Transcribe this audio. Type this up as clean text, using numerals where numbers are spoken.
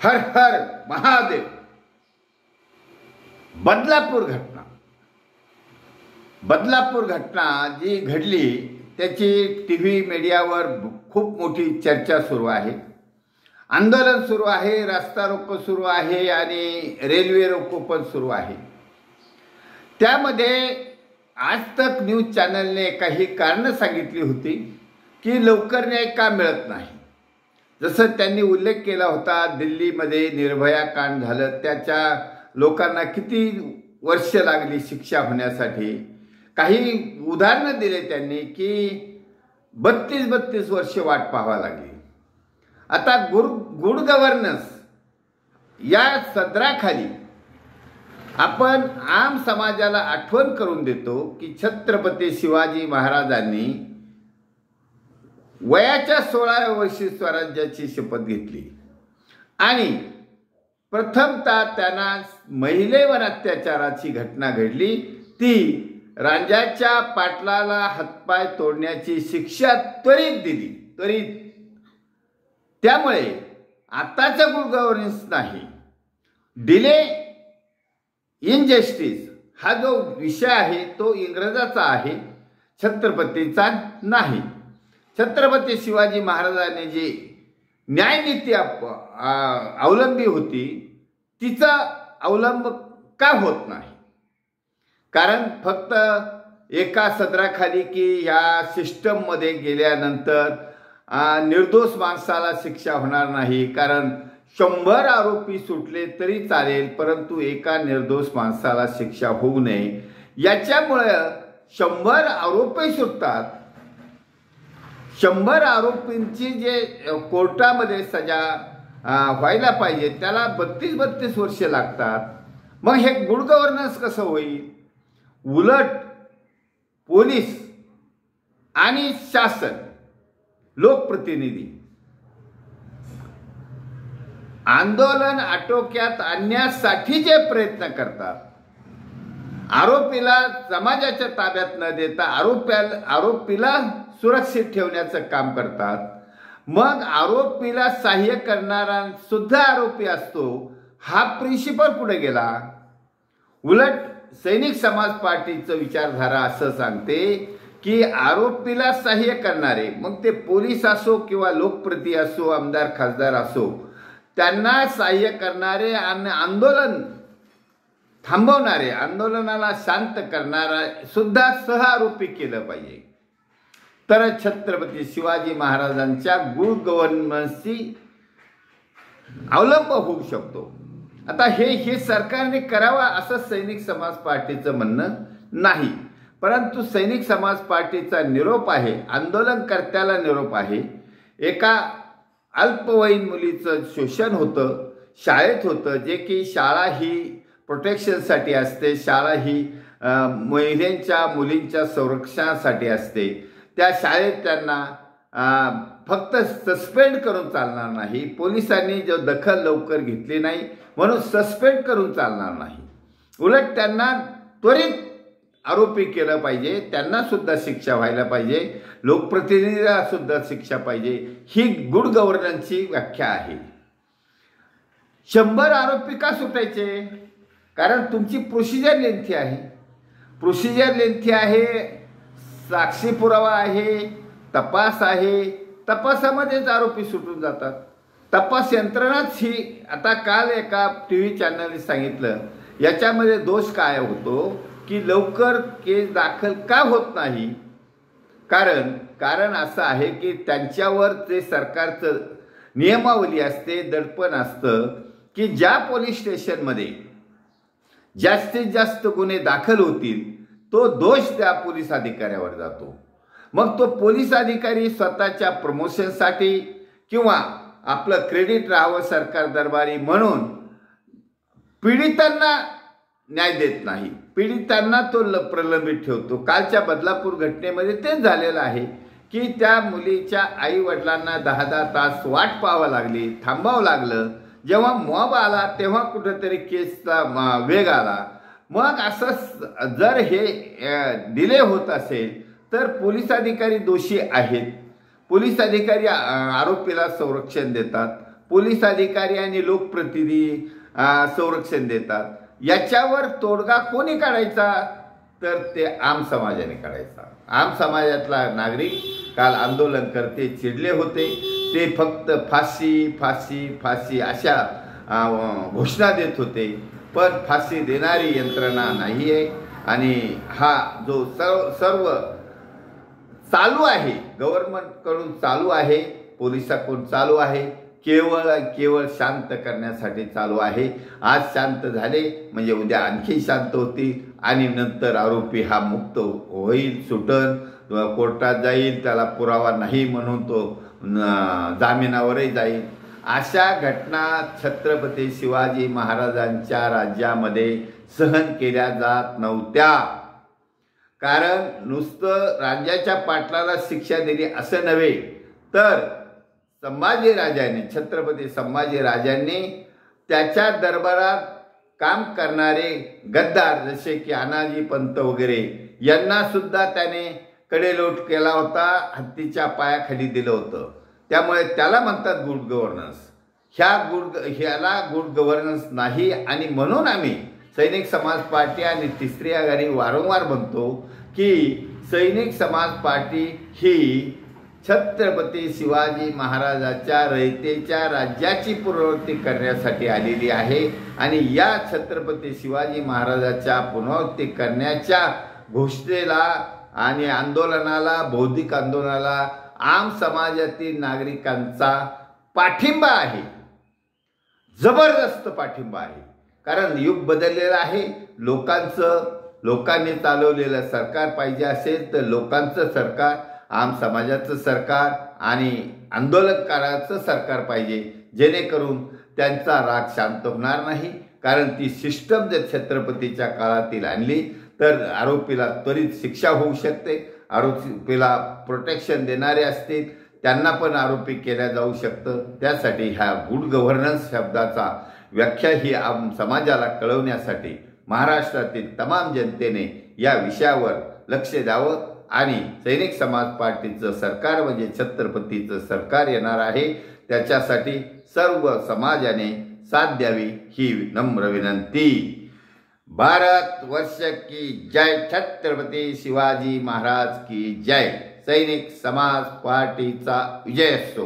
हर हर महादेव। बदलापूर घटना जी घडली त्याची टीव्ही मीडियावर खूप मोठी चर्चा सुरू आहे, आंदोलन सुरू आहे, रस्ता रोको सुरू आहे आणि रेल्वे रोको पण सुरू आहे। त्यामध्ये आज तक न्यूज चॅनलने काही कारण सांगितली होती की लवकर न्याय का मिळत नाही। जसं त्यांनी उल्लेख केला होता, दिल्लीमध्ये निर्भया कांड झालं, त्याच्या लोकांना किती वर्ष लागली शिक्षा होण्यासाठी। काही उदाहरणं दिले त्यांनी की 32 वर्ष वाट पाहावी लागली। आता गुड गव्हर्नन्स या सदराखाली आपण आम समाजाला आठवण करून देतो की छत्रपती शिवाजी महाराजांनी वयाच्या 16व्या वर्षी स्वराज्याची शपथ घेतली आणि प्रथमतः त्यांना महिलेवर अत्याचाराची घटना घडली, ती रांजाच्या पाटलाला हातपाय तोडण्याची शिक्षा त्वरित दिली। त्यामुळे आताचा गुड गव्हर्नन्स नाही, डिले इनजस्टिस हा जो विषय आहे तो इंग्रजाचा आहे, छत्रपतीचा नाही। छत्रपती शिवाजी महाराजांनी जी न्यायनीती अवलंबी होती तिचा अवलंब का होत नाही? कारण फक्त एका सदराखाली की या सिस्टममध्ये गेल्यानंतर निर्दोष माणसाला शिक्षा होणार नाही, कारण 100 आरोपी सुटले तरी चालेल, परंतु एका निर्दोष माणसाला शिक्षा होऊ नये याच्यामुळे 100 आरोपी सुटतात। 100 आरोपींची जे कोर्टामध्ये सजा व्हायला पाहिजे त्याला 32 वर्ष लागतात। मग हे गुड गव्हर्नन्स कसं होईल? उलट पोलीस आणि शासन, लोकप्रतिनिधी आंदोलन आटोक्यात आणण्यासाठी जे प्रयत्न करतात, आरोपीला समाजाच्या ताब्यात न देता आरोपीला सुरक्षित ठेवण्याचं काम करतात। मग आरोपीला सहाय्य करणारा सुद्धा आरोपी असतो, हा प्रिन्सिपल पुढे गेला। उलट सैनिक समाज पार्टीचं विचारधारा असं सांगते की आरोपीला सहाय्य करणारे, मग ते पोलीस असो किंवा लोकप्रतिनिधी असो, आमदार खासदार असो, त्यांना सहाय्य करणारे आणि आंदोलन थांबवणारे, आंदोलनाला शांत करणारा सुद्धा सहआरोपी केलं पाहिजे, तर छत्रपती शिवाजी महाराजांच्या गुड गव्हर्नन्सची अवलंब होऊ शकतो। आता हे सरकारने करावा असं सैनिक समाज पार्टीचं म्हणणं नाही, परंतु सैनिक समाज पार्टीचा निरोप आहे, आंदोलनकर्त्याला निरोप आहे। एका अल्पवयीन मुलीचं शोषण होतं, शाळेत होतं, जे की शाळा ही प्रोटेक्शनसाठी असते, शाळा ही महिलांच्या मुलींच्या संरक्षणासाठी असते। त्या शाळेत त्यांना फक्त सस्पेंड करून चालणार नाही, पोलिसांनी जो दखल लवकर घेतली नाही म्हणून सस्पेंड करून चालणार नाही, उलट त्यांना त्वरित आरोपी केलं पाहिजे, त्यांना सुद्धा शिक्षा व्हायला पाहिजे, लोकप्रतिनिधीला सुद्धा शिक्षा पाहिजे। ही गुड गव्हर्नन्सची व्याख्या आहे। 100 आरोपी का सुटायचे? कारण तुमची प्रोसिजर लेंथी आहे, साक्षी पुरावा आहे, तपास आहे, तपासामध्येच आरोपी सुटून जातात। तपास यंत्रणाच ही, आता काल एका टीव्ही चॅनलने सांगितलं, याच्यामध्ये दोष काय होतो की लवकर केस दाखल का होत नाही? कारण असं आहे की त्यांच्यावर ते सरकारचं नियमावली असते, दडपण असतं की ज्या पोलीस स्टेशनमध्ये जास्तीत जास्त गुन्हे दाखल होतील तो दोष त्या पोलीस अधिकाऱ्यावर जातो। मग तो पोलीस अधिकारी स्वतःच्या प्रमोशनसाठी किंवा आपलं क्रेडिट राहावं सरकार दरबारी म्हणून पीडितांना न्याय देत नाही, पीडितांना तो प्रलंबित ठेवतो। कालच्या बदलापूर घटनेमध्ये तेच झालेलं आहे की त्या मुलीच्या आई वडिलांना 10 तास वाट पाहावी लागली, थांबावं लागलं। जेव्हा मॉब आला तेव्हा कुठेतरी केसचा वेग आला। मग असं जर हे डिले होत असेल तर पोलीस अधिकारी दोषी आहेत, पोलीस अधिकारी आरोपीला संरक्षण देतात, पोलीस अधिकारी आणि लोकप्रतिनिधी संरक्षण देतात. याच्यावर तोडगा कोणी काढायचा? तर ते आम समाजाने काढायचा. आम समाजातला नागरिक काल आंदोलनकर्ते चिडले होते. ते फक्त फाशी फाशी फाशी अशा घोषणा देत होते, पण फाशी देणारी यंत्रणा नाही आहे. आणि हा जो सर्व चालू आहे, गव्हर्नमेंटकडून चालू आहे, पोलिसाकडून चालू आहे, केवळ शांत करण्यासाठी चालू आहे. आज शांत झाले म्हणजे उद्या आणखी शांत होतील आणि नंतर आरोपी हा मुक्त होईल, सुटन, कोर्टात जाईल, त्याला पुरावा नाही म्हणून तो जामिनावरही जाईल. अशा घटना छत्रपती शिवाजी महाराजांच्या राज्यामध्ये सहन केल्या जात नव्हत्या. कारण नुसतं राज्याच्या पाटलाला शिक्षा दिली असं नव्हे, तर छत्रपती संभाजीराजांनी त्याच्या दरबारात काम करणारे गद्दार जसे की अनाजी पंत वगैरे यांना सुद्धा त्याने कडेलोट केला होता, हत्तीच्या पायाखाली दिलं होतं. त्यामुळे त्याला म्हणतात गुड गव्हर्नन्स. ह्याला गुड गव्हर्नन्स नाही. आणि म्हणून आम्ही सैनिक समाज पार्टी आणि तिसरी आघाडी वारंवार म्हणतो की सैनिक समाज पार्टी ही छत्रपती शिवाजी महाराजाच्या रयतेच्या राज्याची पुनरावृत्ती करण्यासाठी आलेली आहे. आणि या छत्रपती शिवाजी महाराजाच्या पुनरावृत्ती करण्याच्या घोषणेला आणि आंदोलनाला, बौद्धिक आंदोलनाला आम समाजातील नागरिकांचा पाठिंबा आहे, जबरदस्त पाठिंबा आहे. कारण युग बदललेलं आहे. लोकांनी चालवलेलं सरकार पाहिजे असेल तर लोकांचं सरकार, आम समाजाचं सरकार आणि आंदोलनकाराचं सरकार पाहिजे, जेणेकरून त्यांचा राग शांत होणार नाही. कारण ती सिस्टम जर छत्रपतीच्या काळातील आणली तर आरोपीला त्वरित शिक्षा होऊ शकते. आरोपीला प्रोटेक्शन देणारे असतील त्यांना पण आरोपी केल्या जाऊ शकतं. त्यासाठी ह्या गुड गव्हर्नन्स शब्दाचा व्याख्या ही आम समाजाला कळवण्यासाठी महाराष्ट्रातील तमाम जनतेने या विषयावर लक्ष द्यावं. आणि सैनिक समाज पार्टीचं सरकार म्हणजे छत्रपतीचं सरकार येणार आहे, त्याच्यासाठी सर्व समाजाने साथ द्यावी ही नम्र विनंती. भारत वर्ष की जय, छत्रपती शिवाजी महाराज की जय. सैनिक समाज पार्टीचा विजय असो.